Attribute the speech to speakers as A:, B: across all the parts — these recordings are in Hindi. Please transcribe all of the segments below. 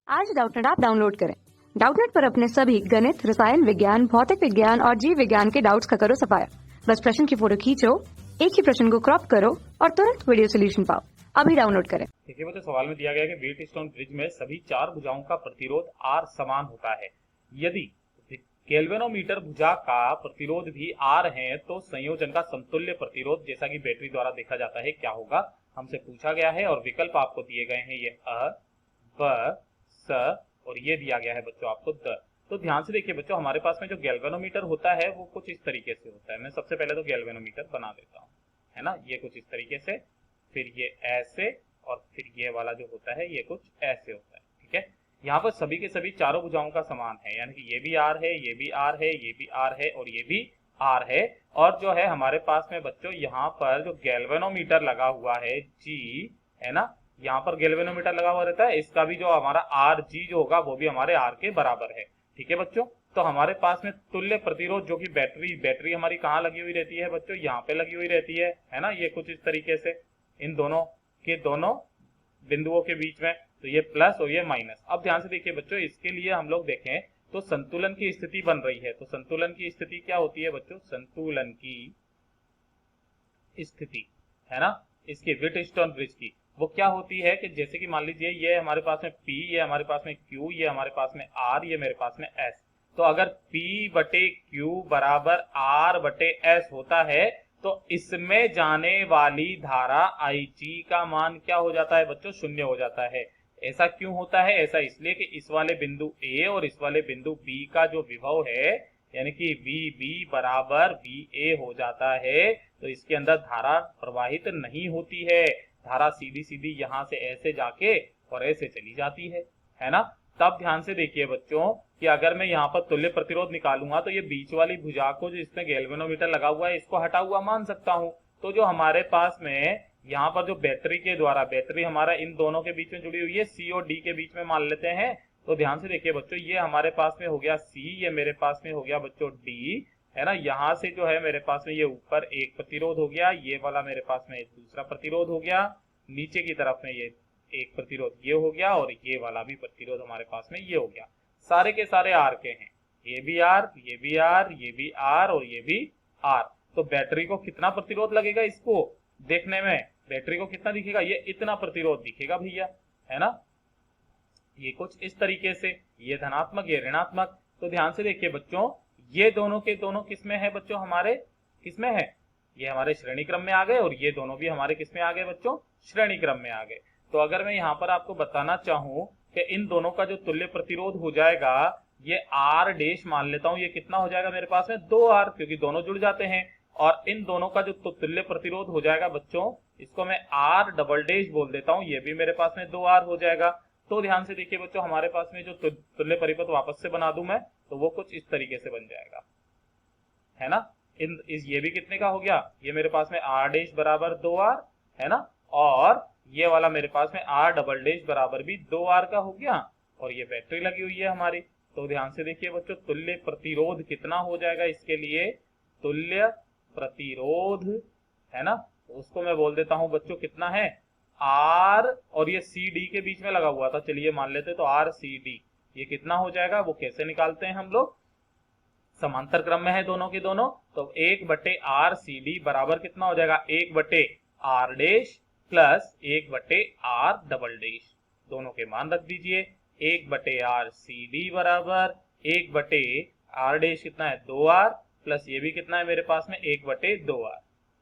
A: आज डाउटनेट ऐप डाउनलोड करें। डाउटनेट पर अपने सभी गणित, रसायन विज्ञान, भौतिक विज्ञान और जीव विज्ञान के डाउट्स का करो सफाया। बस प्रश्न की फोटो खींचो, एक ही प्रश्न को क्रॉप करो और तुरंत वीडियो सोल्यूशन पाओ। अभी डाउनलोड करें।
B: देखिए बच्चों, सवाल में दिया गया है कि व्हीटस्टोन ब्रिज में सभी चार भुजाओं का प्रतिरोध R समान होता है। यदि गैल्वेनोमीटर भुजा का प्रतिरोध भी R है तो संयोजन का समतुल्य प्रतिरोध जैसा कि बैटरी द्वारा देखा जाता है क्या होगा, हमसे पूछा गया है। और विकल्प आपको दिए गए हैं ये अ, ब, स और ये दिया गया है बच्चों आपको द। तो ध्यान से देखिए बच्चों, हमारे पास में जो गैल्वेनोमीटर होता है वो कुछ इस तरीके से होता है। मैं सबसे पहले तो गैल्वेनोमीटर बना देता हूँ, है ना। ये कुछ इस तरीके से, फिर ये ऐसे और फिर ये वाला जो होता है ये कुछ ऐसे होता है, ठीक है। यहाँ पर सभी के सभी चारों भुजाओं का समान है, यानी कि ये भी R है, ये भी R है, ये भी R है और ये भी R है। और जो है हमारे पास में बच्चों यहाँ पर जो गैल्वेनोमीटर लगा हुआ है G, है ना, यहाँ पर गैल्वेनोमीटर लगा हुआ रहता है, इसका भी जो हमारा RG जो होगा वो भी हमारे R के बराबर है, ठीक है बच्चों। तो हमारे पास में तुल्य प्रतिरोध जो कि बैटरी हमारी कहाँ लगी हुई रहती है बच्चों, यहाँ पे लगी हुई रहती है ना। ये कुछ इस तरीके से इन दोनों के दोनों बिंदुओं के बीच में, तो ये प्लस और ये माइनस। अब ध्यान से देखिए बच्चों, इसके लिए हम लोग देखें तो संतुलन की स्थिति बन रही है। तो संतुलन की स्थिति क्या होती है बच्चों, संतुलन की स्थिति, है ना, इसकी व्हीटस्टोन ब्रिज की वो क्या होती है कि जैसे कि मान लीजिए ये हमारे पास में P, ये हमारे पास में Q, ये हमारे पास में R, ये मेरे पास में S। तो अगर P बटे Q बराबर R बटे S होता है तो इसमें जाने वाली धारा IG का मान क्या हो जाता है बच्चों, शून्य हो जाता है। ऐसा क्यों होता है, ऐसा इसलिए कि इस वाले बिंदु A और इस वाले बिंदु B का जो विभव है यानी कि VB बराबर VA हो जाता है, तो इसके अंदर धारा प्रवाहित नहीं होती है। धारा सीधी सीधी यहाँ से ऐसे जाके और ऐसे चली जाती है ना। तब ध्यान से देखिए बच्चों कि अगर मैं यहाँ पर तुल्य प्रतिरोध निकालूंगा तो ये बीच वाली भुजा को जो इसमें गैल्वेनोमीटर लगा हुआ है इसको हटा हुआ मान सकता हूँ। तो जो हमारे पास में यहाँ पर जो बैटरी के द्वारा, बैटरी हमारा इन दोनों के बीच में जुड़ी हुई है, C और D के बीच में मान लेते हैं। तो ध्यान से देखिए बच्चों, ये हमारे पास में हो गया C, ये मेरे पास में हो गया बच्चों D, है ना। यहाँ से जो है मेरे पास में ये ऊपर एक प्रतिरोध हो गया, ये वाला मेरे पास में एक दूसरा प्रतिरोध हो गया, नीचे की तरफ में ये एक प्रतिरोध ये हो गया और ये वाला भी प्रतिरोध हमारे पास में ये हो गया। सारे के सारे R के हैं, ये भी R, ये भी R, ये भी R और ये भी R। तो बैटरी को कितना प्रतिरोध लगेगा, इसको देखने में बैटरी को कितना दिखेगा, ये इतना प्रतिरोध दिखेगा भैया, है ना। ये कुछ इस तरीके से, ये धनात्मक ये ऋणात्मक। तो ध्यान से देखिए बच्चों, ये दोनों के दोनों किसमें है बच्चों, हमारे किसमें है, ये हमारे श्रेणी क्रम में आ गए और ये दोनों भी हमारे किसमें आ गए बच्चों, श्रेणी क्रम में आ गए। तो अगर मैं यहाँ पर आपको बताना चाहूं कि इन दोनों का जो तुल्य प्रतिरोध हो जाएगा, ये R डैश मान लेता हूं, ये कितना हो जाएगा मेरे पास में 2R, क्योंकि दोनों जुड़ जाते हैं। और इन दोनों का जो तुल्य प्रतिरोध हो जाएगा बच्चों, इसको मैं R डबल डैश बोल देता हूं, ये भी मेरे पास में 2R हो जाएगा। तो ध्यान से देखिए बच्चों, हमारे पास में जो तुल्य परिपथ वापस से बना दूं मैं, तो वो कुछ इस तरीके से बन जाएगा, है ना। ये भी कितने का हो गया, ये मेरे पास में R डैश बराबर 2R, है ना, और ये वाला मेरे पास में R डबल डैश बराबर भी 2R का हो गया और ये बैटरी लगी हुई है हमारी। तो ध्यान से देखिए बच्चों, तुल्य प्रतिरोध कितना हो जाएगा, इसके लिए तुल्य प्रतिरोध, है ना, तो उसको मैं बोल देता हूं बच्चों कितना है R, और ये CD के बीच में लगा हुआ था, चलिए मान लेते तो RCD, ये कितना हो जाएगा, वो कैसे निकालते हैं हम लोग, समांतर क्रम में है दोनों के दोनों। तो 1 बटे RCD बराबर कितना हो जाएगा, 1 बटे R डैश प्लस 1 बटे R डबल डैश, दोनों के मान रख दीजिए। 1 बटे RCD बराबर 1 बटे R डैश कितना है 2R, प्लस ये भी कितना है मेरे पास में 1 बटे 2R,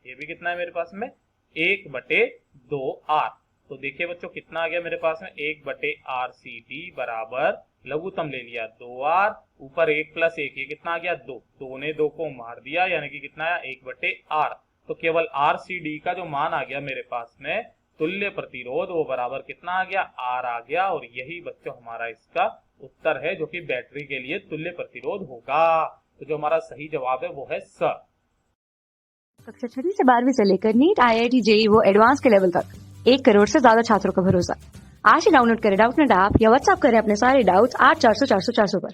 B: ये भी कितना है मेरे पास में 1 बटे 2R। तो देखिए बच्चों कितना आ गया मेरे पास में, 1 बटे RCD बराबर लघुत्तम ले लिया 2R, ऊपर 1 प्लस 1, ये कितना आ गया 2, 2 ने 2 को मार दिया, यानी कि कितना आया 1 बटे R। तो केवल RCD का जो मान आ गया मेरे पास में तुल्य प्रतिरोध, वो बराबर कितना आ गया, R आ गया। और यही बच्चों हमारा इसका उत्तर है, जो कि बैटरी के लिए तुल्य प्रतिरोध होगा। तो जो हमारा सही जवाब है वो है स।
A: कक्षा 6 से 12वीं से लेकर नीट, IIT, JEE वो एडवांस के लेवल तक 1 करोड़ से ज्यादा छात्रों का भरोसा। आज ही डाउनलोड करें डाउटनेट ऐप या व्हाट्सएप करें अपने सारे डाउट्स 8400 400 400 पर।